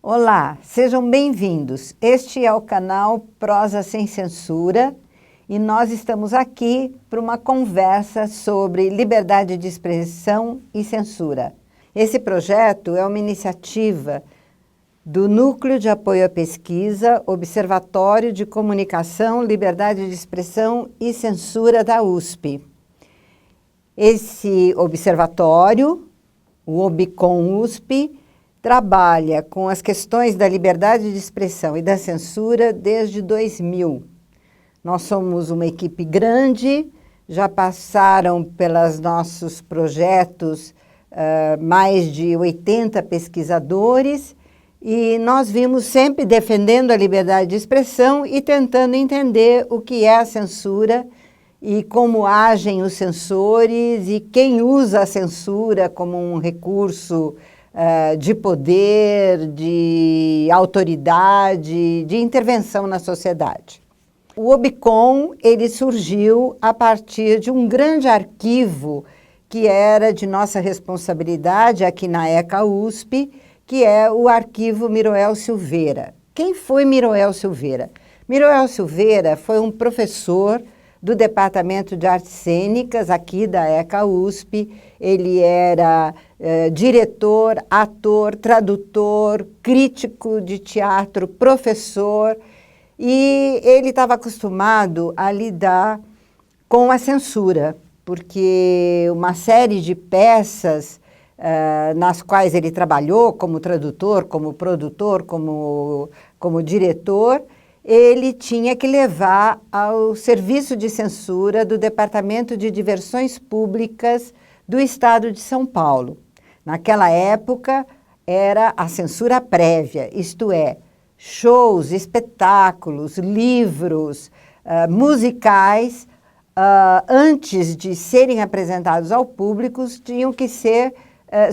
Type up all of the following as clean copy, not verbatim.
Olá, sejam bem-vindos. Este é o canal Prosa Sem Censura e nós estamos aqui para uma conversa sobre liberdade de expressão e censura. Esse projeto é uma iniciativa do Núcleo de Apoio à Pesquisa, Observatório de Comunicação, Liberdade de Expressão e Censura da USP. Esse observatório, o OBCOM USP, trabalha com as questões da liberdade de expressão e da censura desde 2000. Nós somos uma equipe grande, já passaram pelos nossos projetos mais de 80 pesquisadores e nós vimos sempre defendendo a liberdade de expressão e tentando entender o que é a censura e como agem os censores e quem usa a censura como um recurso de poder, de autoridade, de intervenção na sociedade. O OBCOM, ele surgiu a partir de um grande arquivo que era de nossa responsabilidade aqui na ECA USP, que é o arquivo Miroel Silveira. Quem foi Miroel Silveira? Miroel Silveira foi um professor do Departamento de Artes Cênicas aqui da ECA USP. Ele era diretor, ator, tradutor, crítico de teatro, professor, e ele estava acostumado a lidar com a censura, porque uma série de peças nas quais ele trabalhou como tradutor, como produtor, como diretor, ele tinha que levar ao serviço de censura do Departamento de Diversões Públicas do Estado de São Paulo. Naquela época, era a censura prévia, isto é, shows, espetáculos, livros, musicais, antes de serem apresentados ao público, tinham que ser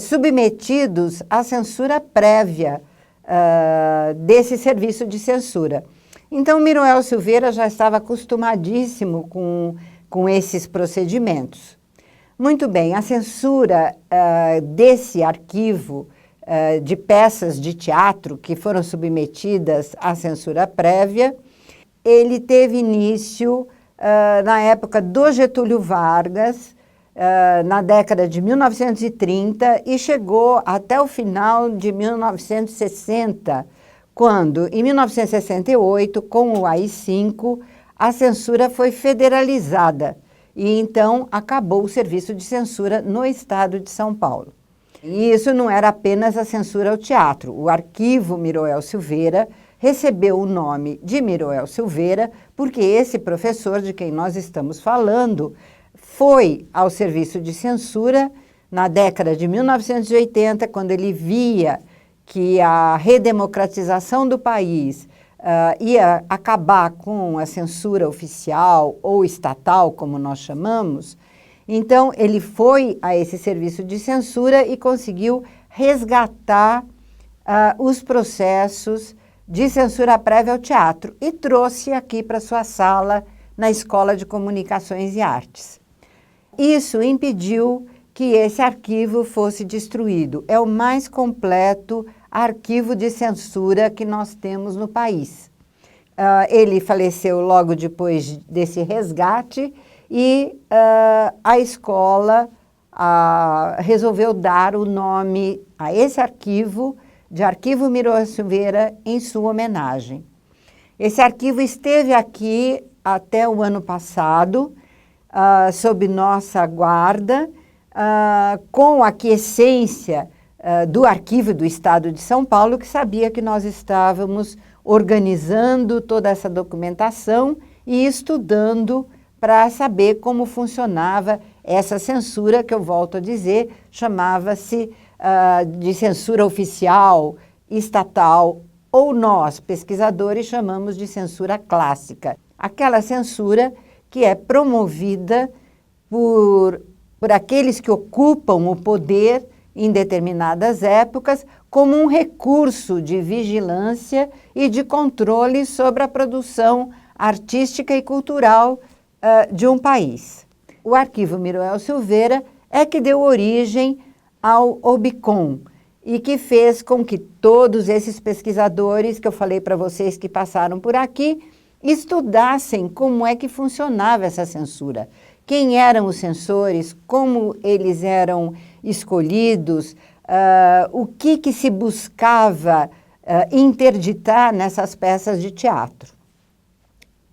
submetidos à censura prévia desse serviço de censura. Então, Miroel Silveira já estava acostumadíssimo com esses procedimentos. Muito bem, a censura desse arquivo de peças de teatro que foram submetidas à censura prévia, ele teve início na época do Getúlio Vargas, na década de 1930 e chegou até o final de 1960, quando, em 1968, com o AI-5, a censura foi federalizada e, então, acabou o serviço de censura no estado de São Paulo. E isso não era apenas a censura ao teatro. O arquivo Miroel Silveira recebeu o nome de Miroel Silveira porque esse professor de quem nós estamos falando foi ao serviço de censura na década de 1980, quando ele via que a redemocratização do país ia acabar com a censura oficial ou estatal, como nós chamamos. Então, ele foi a esse serviço de censura e conseguiu resgatar os processos de censura prévia ao teatro e trouxe aqui para sua sala na Escola de Comunicações e Artes. Isso impediu que esse arquivo fosse destruído. É o mais completo arquivo de censura que nós temos no país. Ele faleceu logo depois desse resgate e a escola resolveu dar o nome a esse arquivo de Arquivo Miroel Silveira em sua homenagem. Esse arquivo esteve aqui até o ano passado, sob nossa guarda, com a aquiescência do Arquivo do Estado de São Paulo, que sabia que nós estávamos organizando toda essa documentação e estudando para saber como funcionava essa censura, que eu volto a dizer, chamava-se de censura oficial, estatal, ou nós, pesquisadores, chamamos de censura clássica. Aquela censura que é promovida por aqueles que ocupam o poder em determinadas épocas como um recurso de vigilância e de controle sobre a produção artística e cultural de um país. O arquivo Miroel Silveira é que deu origem ao OBCOM. e que fez com que todos esses pesquisadores que eu falei para vocês que passaram por aqui estudassem como é que funcionava essa censura. Quem eram os censores, como eles eram escolhidos, o que se buscava interditar nessas peças de teatro.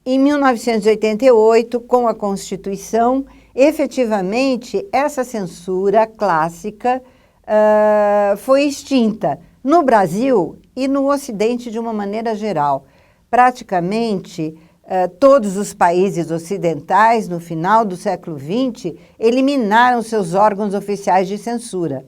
Em 1988, com a Constituição, efetivamente, essa censura clássica foi extinta no Brasil e no Ocidente de uma maneira geral. Praticamente, todos os países ocidentais, no final do século XX, eliminaram seus órgãos oficiais de censura.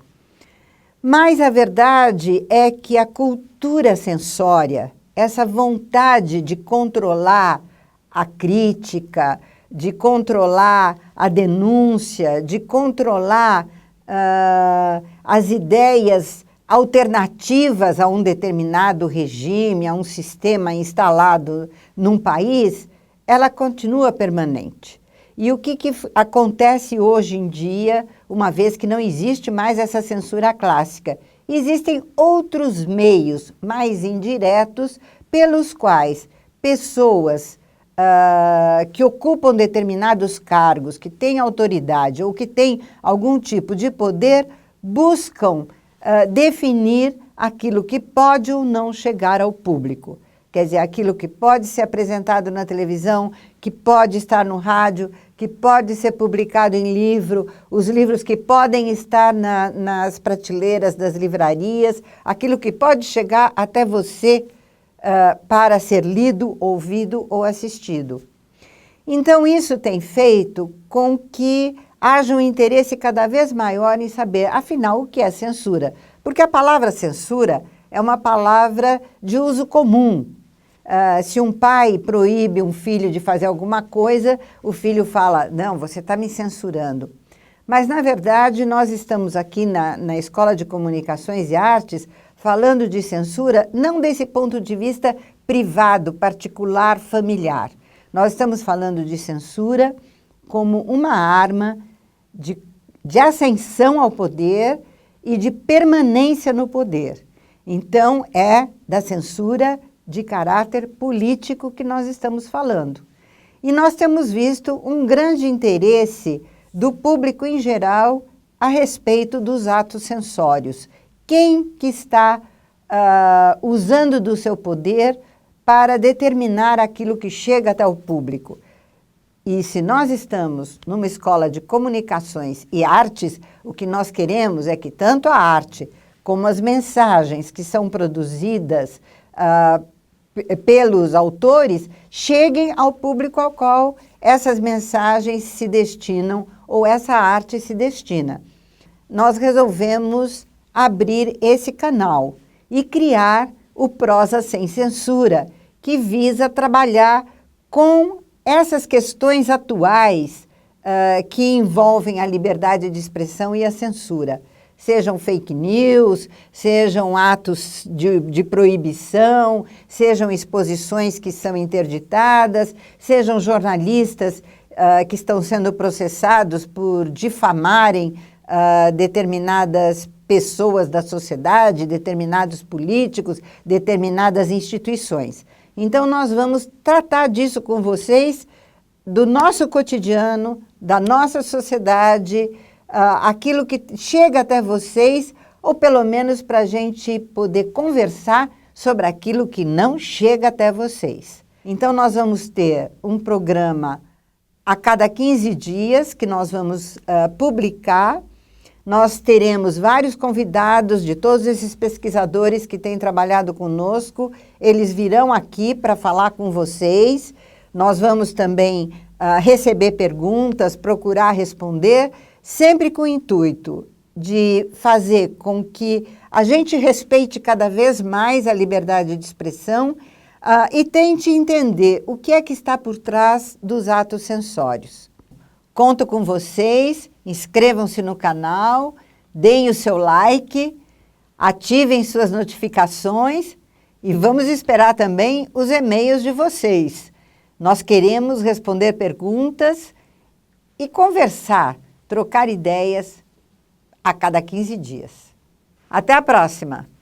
Mas a verdade é que a cultura censória, essa vontade de controlar a crítica, de controlar a denúncia, de controlar as ideias alternativas a um determinado regime, a um sistema instalado num país, ela continua permanente. E o que acontece hoje em dia, uma vez que não existe mais essa censura clássica? Existem outros meios mais indiretos pelos quais pessoas que ocupam determinados cargos, que têm autoridade ou que têm algum tipo de poder, buscam definir aquilo que pode ou não chegar ao público. Quer dizer, aquilo que pode ser apresentado na televisão, que pode estar no rádio, que pode ser publicado em livro, os livros que podem estar nas prateleiras das livrarias, aquilo que pode chegar até você para ser lido, ouvido ou assistido. Então, isso tem feito com que haja um interesse cada vez maior em saber, afinal, o que é censura. Porque a palavra censura é uma palavra de uso comum. Se um pai proíbe um filho de fazer alguma coisa, o filho fala, não, você está me censurando. Mas, na verdade, nós estamos aqui na Escola de Comunicações e Artes falando de censura não desse ponto de vista privado, particular, familiar. Nós estamos falando de censura como uma arma de ascensão ao poder e de permanência no poder. Então, é da censura de caráter político que nós estamos falando. E nós temos visto um grande interesse do público em geral a respeito dos atos censórios. Quem que está usando do seu poder para determinar aquilo que chega até o público? E se nós estamos numa escola de comunicações e artes, o que nós queremos é que tanto a arte como as mensagens que são produzidas pelos autores cheguem ao público ao qual essas mensagens se destinam ou essa arte se destina. Nós resolvemos abrir esse canal e criar o Prosa Sem Censura, que visa trabalhar com essas questões atuais que envolvem a liberdade de expressão e a censura. Sejam fake news, sejam atos de proibição, sejam exposições que são interditadas, sejam jornalistas que estão sendo processados por difamarem determinadas pessoas da sociedade, determinados políticos, determinadas instituições. Então, nós vamos tratar disso com vocês, do nosso cotidiano, da nossa sociedade, aquilo que chega até vocês, ou pelo menos para a gente poder conversar sobre aquilo que não chega até vocês. Então, nós vamos ter um programa a cada 15 dias que nós vamos publicar. Nós teremos vários convidados de todos esses pesquisadores que têm trabalhado conosco. Eles virão aqui para falar com vocês. Nós vamos também receber perguntas, procurar responder, sempre com o intuito de fazer com que a gente respeite cada vez mais a liberdade de expressão e tente entender o que é que está por trás dos atos censórios. Conto com vocês, inscrevam-se no canal, deem o seu like, ativem suas notificações e vamos esperar também os e-mails de vocês. Nós queremos responder perguntas e conversar, trocar ideias a cada 15 dias. Até a próxima!